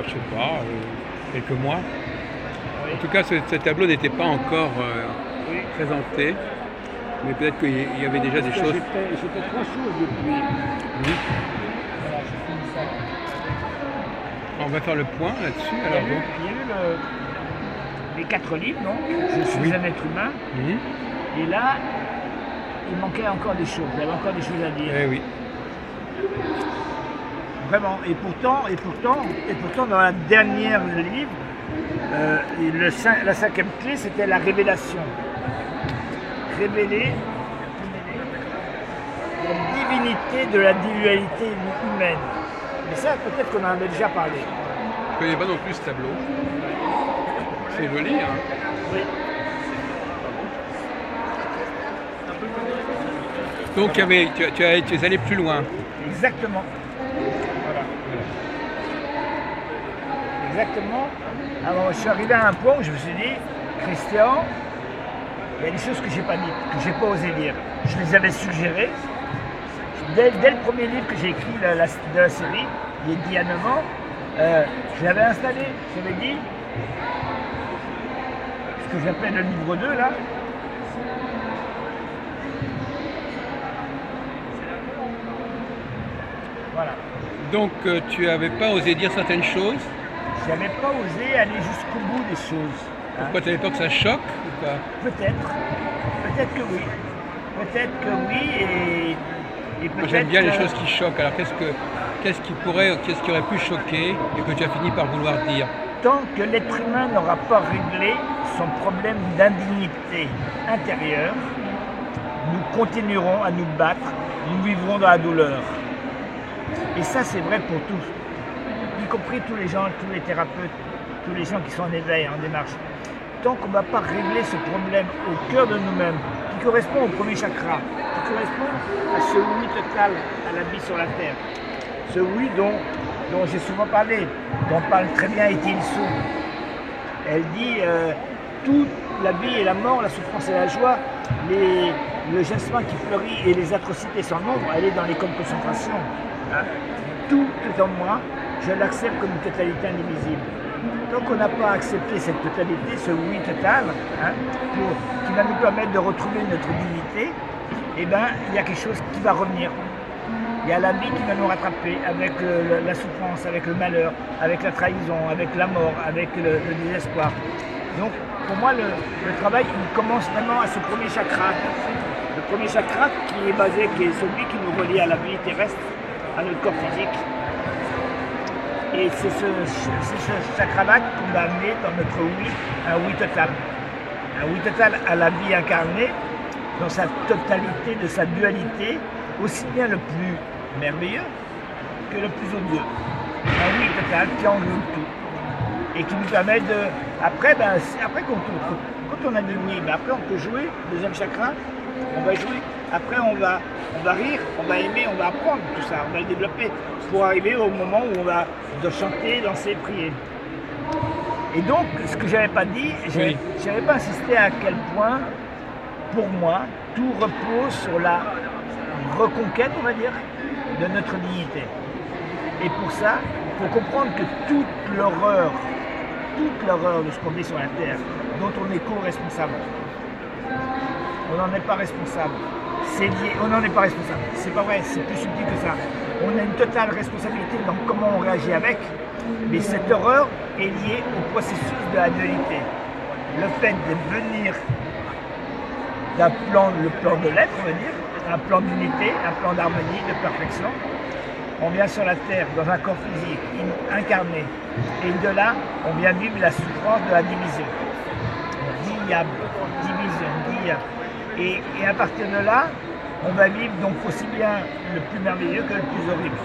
je sais pas, quelques mois. Oui. En tout cas, ce tableau n'était pas encore Oui. présenté, mais peut-être qu'il y avait déjà des Parce que choses. j'ai fait 3 choses depuis. Oui. Voilà, j'ai fini ça. On va faire le point là-dessus. Il y a Alors eu, donc, il y a eu les 4 livres, non? Je suis Oui. un être humain. mhm. Et là, il manquait encore des choses. Il y avait encore des choses à dire. Eh oui. Vraiment. Et pourtant, dans la dernière livre, la 5e clé, c'était la révélation. Révéler la divinité de la dualité humaine. Mais ça, peut-être qu'on en avait déjà parlé. Je ne connais pas non plus ce tableau. C'est joli, hein. Oui. Donc tu es allé plus loin. Exactement. Voilà. Exactement. Alors, je suis arrivé à un point où je me suis dit, Christian, il y a des choses que j'ai pas dites, que j'ai pas osé dire. Je les avais suggérées. Dès le premier livre que j'ai écrit de la série, il y a 10 à 9 ans, je l'avais installé. J'avais dit, ce que j'appelle le livre 2 là. Voilà. Donc tu n'avais pas osé dire certaines choses. Je n'avais pas osé aller jusqu'au bout des choses. Hein. Pourquoi tu avais peur que ça choque ou pas? Peut-être. Peut-être que oui. Peut-être que oui et Moi peut-être j'aime bien les que- choses qui choquent. Alors qu'est-ce qui aurait pu choquer et que tu as fini par vouloir dire? Tant que l'être humain n'aura pas réglé son problème d'indignité intérieure, nous continuerons à nous battre, nous vivrons dans la douleur. Et ça, c'est vrai pour tous, y compris tous les gens, tous les thérapeutes, tous les gens qui sont en éveil, en démarche. Tant qu'on ne va pas régler ce problème au cœur de nous-mêmes, qui correspond au premier chakra, qui correspond à ce oui total, à la vie sur la terre, ce oui dont j'ai souvent parlé, dont parle très bien Étienne Sou. Elle dit toute la vie et la mort, la souffrance et la joie, le jasmin qui fleurit et les atrocités sans nombre, elle est dans les camps de concentration. Hein. Tout est en moi, je l'accepte comme une totalité indivisible. Tant qu'on n'a pas accepté cette totalité, ce oui total, hein, qui va nous permettre de retrouver notre dignité, eh ben, il y a quelque chose qui va revenir. Il y a la vie qui va nous rattraper avec la souffrance, avec le malheur, avec la trahison, avec la mort, avec le désespoir. Donc, pour moi, le travail il commence vraiment à ce premier chakra. Le premier chakra qui est basé, qui est celui qui nous relie à la vie terrestre, à notre corps physique. Et c'est ce chakra-là qu'on va amener dans notre oui, un oui total. Un oui total à la vie incarnée, dans sa totalité, de sa dualité, aussi bien le plus merveilleux que le plus odieux. Un oui total qui englobe tout. Et qui nous permet de. Après, quand on a dit oui, après on peut jouer, deuxième chakra, on va jouer. Après on va rire, on va aimer, on va apprendre tout ça, on va le développer pour arriver au moment où on va chanter, danser, prier. Et donc, ce que j'avais pas dit, j'avais pas insisté à quel point, pour moi, tout repose sur la reconquête, on va dire, de notre dignité. Et pour ça, il faut comprendre que toute l'horreur de ce qu'on vit sur la Terre, dont on est co-responsable, on n'en est pas responsable. C'est lié, on n'en est pas responsable. C'est pas vrai, c'est plus subtil que ça. On a une totale responsabilité dans comment on réagit avec, mais cette horreur est liée au processus de la dualité. Le fait de venir le plan de l'être, on va dire, un plan d'unité, un plan d'harmonie, de perfection. On vient sur la terre dans un corps physique incarné, et de là, on vient vivre la souffrance de la division. Division. Et à partir de là, on va vivre donc aussi bien le plus merveilleux que le plus horrible.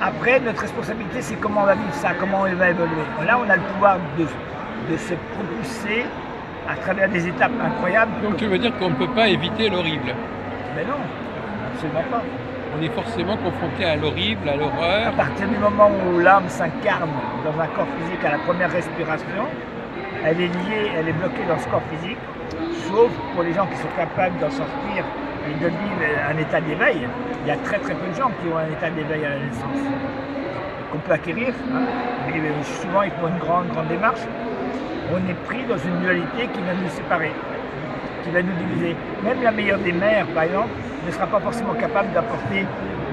Après, notre responsabilité, c'est comment on va vivre ça, comment on va évoluer. Là, on a le pouvoir de se propulser à travers des étapes incroyables. Donc tu veux dire qu'on ne peut pas éviter l'horrible? Mais non, absolument pas. On est forcément confronté à l'horrible, à l'horreur. À partir du moment où l'âme s'incarne dans un corps physique à la première respiration, elle est liée, elle est bloquée dans ce corps physique, sauf pour les gens qui sont capables d'en sortir et de vivre un état d'éveil. Il y a très très peu de gens qui ont un état d'éveil à la naissance. qu'on peut acquérir, hein, mais souvent il faut une grande démarche. On est pris dans une dualité qui va nous séparer, qui va nous diviser. Même la meilleure des mères, par exemple, ne sera pas forcément capable d'apporter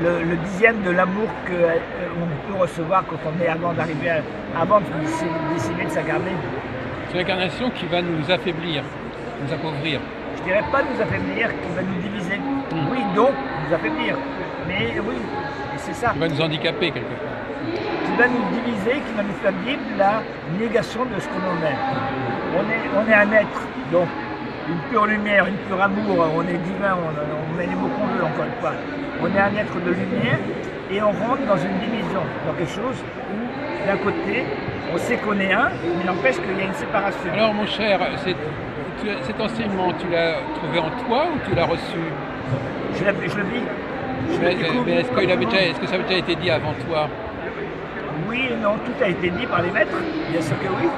le dixième de l'amour qu'on peut recevoir quand on est avant de décider de s'incarner. C'est l'incarnation qui va nous affaiblir, nous appauvrir. Je dirais pas nous affaiblir, qui va nous diviser. Oui, donc nous affaiblir. Mais oui, et c'est ça. Qui va nous handicaper quelque part. Qui va nous diviser, qui va nous faire vivre la négation de ce que l'on est. On est un être, donc une pure lumière, une pure amour, on est divin, on met les mots qu'on veut encore une fois. On est un être de lumière et on rentre dans une division, dans quelque chose où d'un côté on sait qu'on est un, mais n'empêche qu'il y a une séparation. Alors mon cher, cet enseignement, tu l'as trouvé en toi ou tu l'as reçu? Je le vis. Mais est-ce que ça avait déjà été dit avant toi? Oui et non, tout a été dit par les maîtres, bien sûr que oui.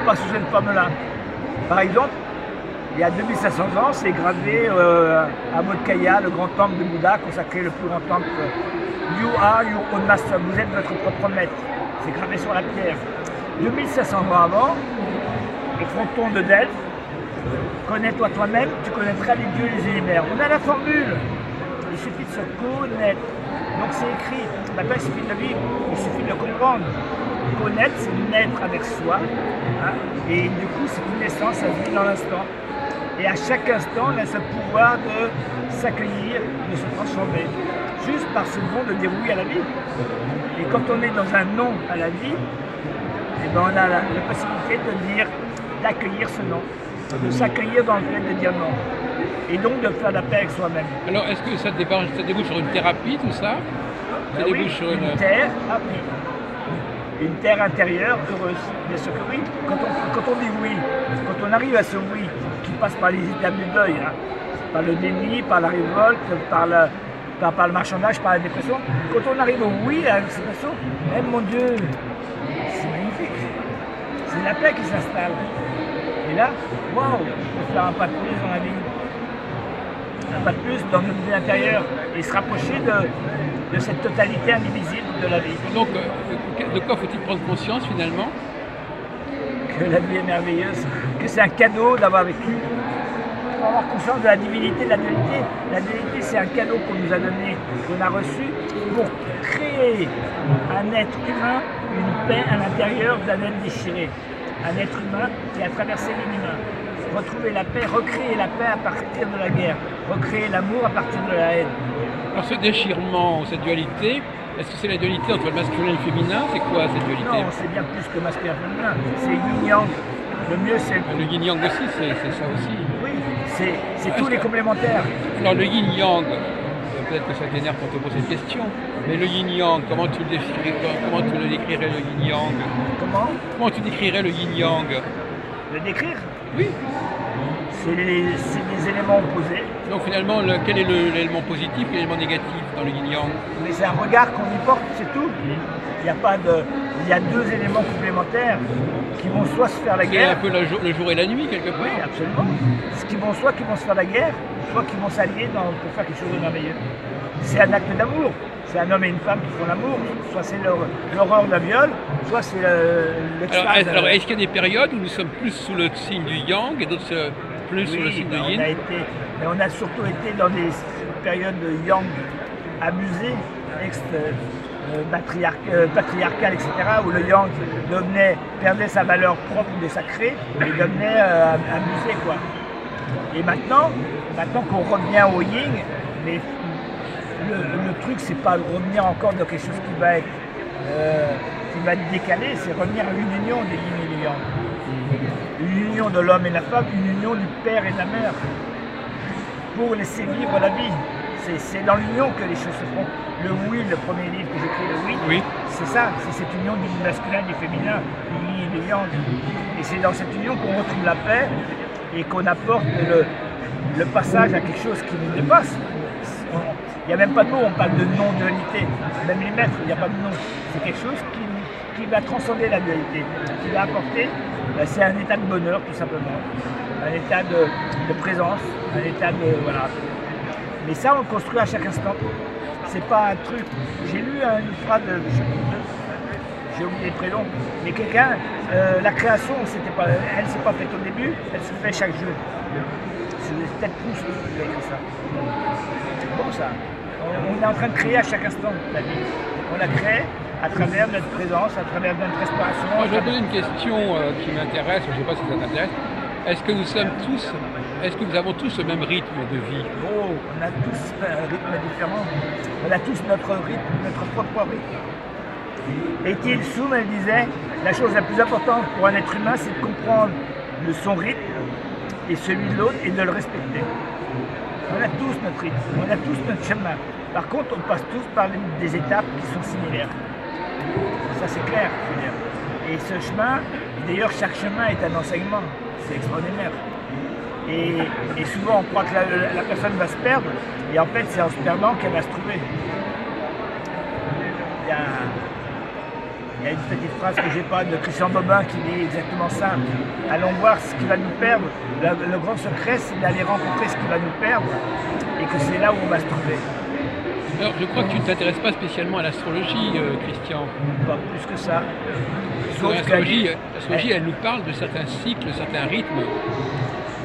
Pas sous cette forme-là. Par exemple, il y a 2500 ans, c'est gravé à Bodh Gaya, le grand temple de Bouddha, consacré le plus grand temple. You are your own master, vous êtes votre propre maître. C'est gravé sur la pierre. 2500 ans avant, le fronton de Delphes, connais-toi toi-même, tu connaîtras les dieux et les univers. On a la formule. Il suffit de se connaître. Donc c'est écrit. Maintenant, il suffit de le vivre, il suffit de le comprendre. Connaître, c'est naître avec soi. Hein, et du coup, c'est une naissance, ça se vit dans l'instant. Et à chaque instant, on a ce pouvoir de s'accueillir, de se transformer. Juste par ce don de dire oui à la vie. Et quand on est dans un non à la vie, eh ben on a la possibilité de dire, d'accueillir ce non, de s'accueillir dans le fait de dire non. Et donc de faire la paix avec soi-même. Alors est-ce que ça débouche sur une thérapie, tout ça? Ça débouche sur une terre, une terre intérieure heureuse. Bien sûr que oui. Quand on dit oui, quand on arrive à ce oui, qui passe par les étapes du deuil, hein, par le déni, par la révolte, par le marchandage, par la dépression, quand on arrive au oui à l'expression, eh mon Dieu, c'est magnifique. C'est la paix qui s'installe. Et là, waouh, on peut faire un pas de plus dans la vie. Un pas de plus dans notre vie intérieure et se rapprocher de cette totalité indivisible de la vie. Donc, de quoi faut-il prendre conscience finalement? Que la vie est merveilleuse, que c'est un cadeau d'avoir vécu. Il faut avoir conscience de la divinité de la dualité. La dualité, c'est un cadeau qu'on nous a donné, qu'on a reçu pour créer un être humain, une paix à l'intérieur d'un être déchiré. Un être humain qui a traversé l'inhumain. Retrouver la paix, recréer la paix à partir de la guerre, recréer l'amour à partir de la haine. Alors ce déchirement, cette dualité, est-ce que c'est la dualité entre le masculin et le féminin? C'est quoi cette dualité? Non, c'est bien plus que masculin et féminin. C'est yin-yang. Le mieux, c'est le yin-yang aussi, c'est ça aussi. Oui, c'est tous les complémentaires. Alors le yin-yang, peut-être que ça t'énerve quand on te pose cette question, mais le yin-yang, comment tu le décrirais le yin-yang? Comment tu décrirais le yin-yang? Le décrire? Oui. C'est des éléments opposés. Donc finalement, quel est l'élément positif et l'élément négatif dans le yin-yang? Mais c'est un regard qu'on y porte, c'est tout. Il y a deux éléments complémentaires qui vont soit se faire la guerre. C'est un peu le jour et la nuit quelque part. Oui, absolument. Soit qui vont se faire la guerre, soit qui vont s'allier pour faire quelque chose de merveilleux. C'est un acte d'amour. C'est un homme et une femme qui font l'amour. Soit c'est l'horreur d'un viol, soit c'est le alors est-ce qu'il y a des périodes où nous sommes plus sous le signe du yang et d'autres plus sous le signe de yin? On a surtout été dans des périodes de yang abusées, patriarcales, etc., où le yang perdait sa valeur propre de sacré et devenait abusé, quoi. Et maintenant qu'on revient au yin, mais le truc, c'est pas revenir encore dans quelque chose qui va être décalé, c'est revenir à une union des yin et du yang. Une union de l'homme et de la femme, une union du père et de la mère, pour laisser vivre la vie. C'est dans l'union que les choses se font. Le oui, le premier livre que j'écris, le oui, c'est ça, c'est cette union du masculin et du féminin, du yin et du yang. Et c'est dans cette union qu'on retrouve la paix et qu'on apporte le passage à quelque chose qui nous dépasse. Il n'y a même pas de mots, on parle de non-dualité. Même les maîtres, il n'y a pas de nom. C'est quelque chose qui va transcender la dualité, qui va apporter, c'est un état de bonheur tout simplement, un état de présence, un état de... Voilà. Mais ça, on le construit à chaque instant. c'est pas un truc. J'ai lu une phrase de, j'ai oublié le prénom, mais quelqu'un, la création, elle s'est pas faite au début, elle se fait chaque jour. C'est peut-être Proust qui a écrit ça. C'est bon ça. On est en train de créer à chaque instant la vie. On la crée à travers notre présence, à travers notre respiration. Moi, je vais poser une question qui m'intéresse, je ne sais pas si ça t'intéresse. Est-ce que nous avons tous le même rythme de vie? Oh, on a tous un rythme différent. On a tous notre rythme, notre propre rythme. Et Thiel Soum, elle disait, la chose la plus importante pour un être humain, c'est de comprendre son rythme et celui de l'autre et de le respecter. On a tous notre rythme, on a tous notre chemin. Par contre, on passe tous par des étapes qui sont similaires. Ça, c'est clair, je veux dire. Et ce chemin, d'ailleurs, chaque chemin est un enseignement. C'est extraordinaire. Et souvent, on croit que la personne va se perdre, et en fait, c'est en se perdant qu'elle va se trouver. Il y a une petite phrase que j'ai pas de Christian Bobin qui dit exactement ça. Allons voir ce qui va nous perdre. Le grand secret, c'est d'aller rencontrer ce qui va nous perdre, et que c'est là où on va se trouver. Alors, je crois que tu ne t'intéresses pas spécialement à l'astrologie, Christian. Pas plus que ça. L'astrologie, elle nous parle de certains cycles, de certains rythmes.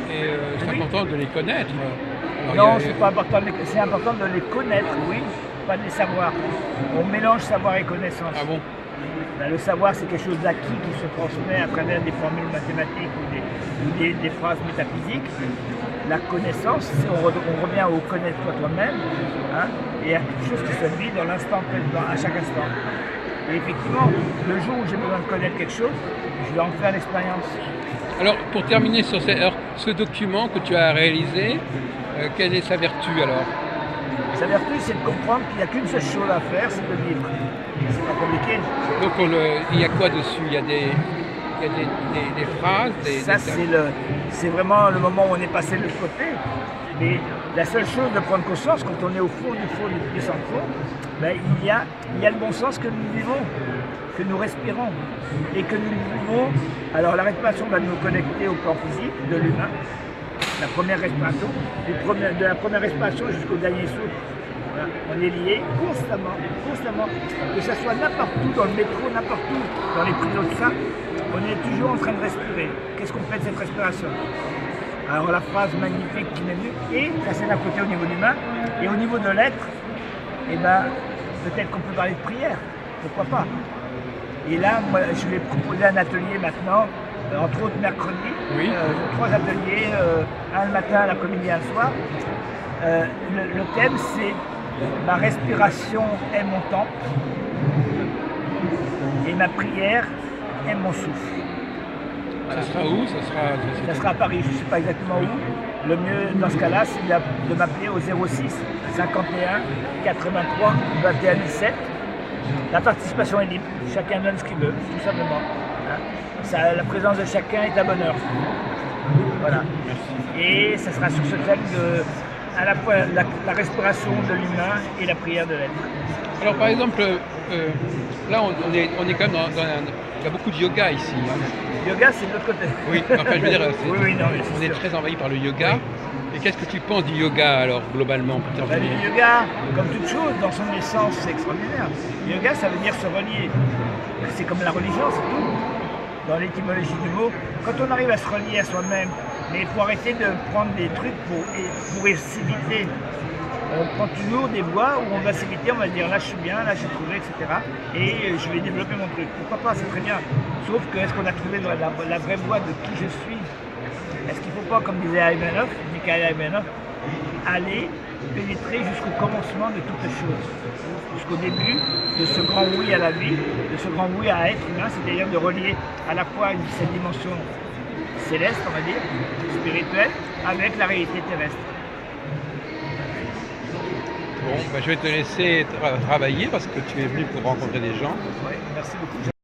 Et c'est important de les connaître. Alors, non, c'est pas important. C'est important de les connaître, oui, pas de les savoir. On mélange savoir et connaissance. Ah bon? Ben, le savoir, c'est quelque chose d'acquis qui se transmet à travers des formules mathématiques ou des phrases métaphysiques. La connaissance, on revient au connaître-toi toi-même, hein, et à quelque chose qui se vit dans l'instant présent, à chaque instant. Et effectivement, le jour où j'ai besoin de connaître quelque chose, je vais en faire l'expérience. Alors, pour terminer sur ce document que tu as réalisé, quelle est sa vertu alors? Sa vertu, c'est de comprendre qu'il n'y a qu'une seule chose à faire, c'est de vivre. C'est pas compliqué. Donc, il y a quoi dessus? Il y a des phrases, Ça, c'est vraiment le moment où on est passé de l'autre côté. Mais la seule chose de prendre conscience, quand on est au fond du sans fond, ben, il y a le bon sens que nous vivons, que nous respirons. Et que nous vivons. Alors, la respiration va nous connecter au plan physique de l'humain. La première respiration, de la première respiration jusqu'au dernier souffle. Voilà. On est liés constamment, que ce soit n'importe où, dans le métro, n'importe où, dans les prisons de ça, on est toujours en train de respirer. Qu'est-ce qu'on fait de cette respiration? Alors la phrase magnifique qui m'est venue, et ça c'est d'un côté au niveau du main, et au niveau de l'être, eh ben, peut-être qu'on peut parler de prière, pourquoi pas. Et là, moi, je vais proposer un atelier maintenant, entre autres mercredi, oui. 3 ateliers, un le matin, l'après-midi, un le soir. Le thème c'est ma respiration est mon temple et ma prière est mon souffle. Voilà. Ça sera où? Ça sera à Paris, je ne sais pas exactement où. Le mieux dans ce cas-là, c'est de m'appeler au 06 51 83 21 17. La participation est libre, chacun donne ce qu'il veut, tout simplement. La présence de chacun est à bonheur. Voilà. Et ça sera sur ce thème de à la fois la respiration de l'humain et la prière de l'être. Alors par exemple, là on est quand même il y a beaucoup de yoga ici. Hein. Yoga, c'est de l'autre côté. Oui, enfin je veux dire, on est très envahi par le yoga. Oui. Et qu'est-ce que tu penses du yoga alors, globalement, pour terminer? Le yoga, comme toute chose, dans son essence, c'est extraordinaire. Le yoga, ça veut dire se relier. C'est comme la religion, c'est tout. Dans l'étymologie du mot, quand on arrive à se relier à soi-même, mais il faut arrêter de prendre des trucs pour s'éviter. On prend toujours des voies où on va s'éviter, on va dire là je suis bien, là j'ai trouvé, etc. Et je vais développer mon truc. Pourquoi pas, c'est très bien. Sauf que est-ce qu'on a trouvé la vraie voie de qui je suis? Est-ce qu'il ne faut pas, comme disait Michael Aymenov, aller pénétrer jusqu'au commencement de toutes choses, jusqu'au début de ce grand oui à la vie, de ce grand oui à être humain, c'est-à-dire de relier à la fois cette dimension céleste, on va dire, spirituelle, avec la réalité terrestre. Bon, je vais te laisser travailler parce que tu es venu pour rencontrer des gens. Oui, merci beaucoup.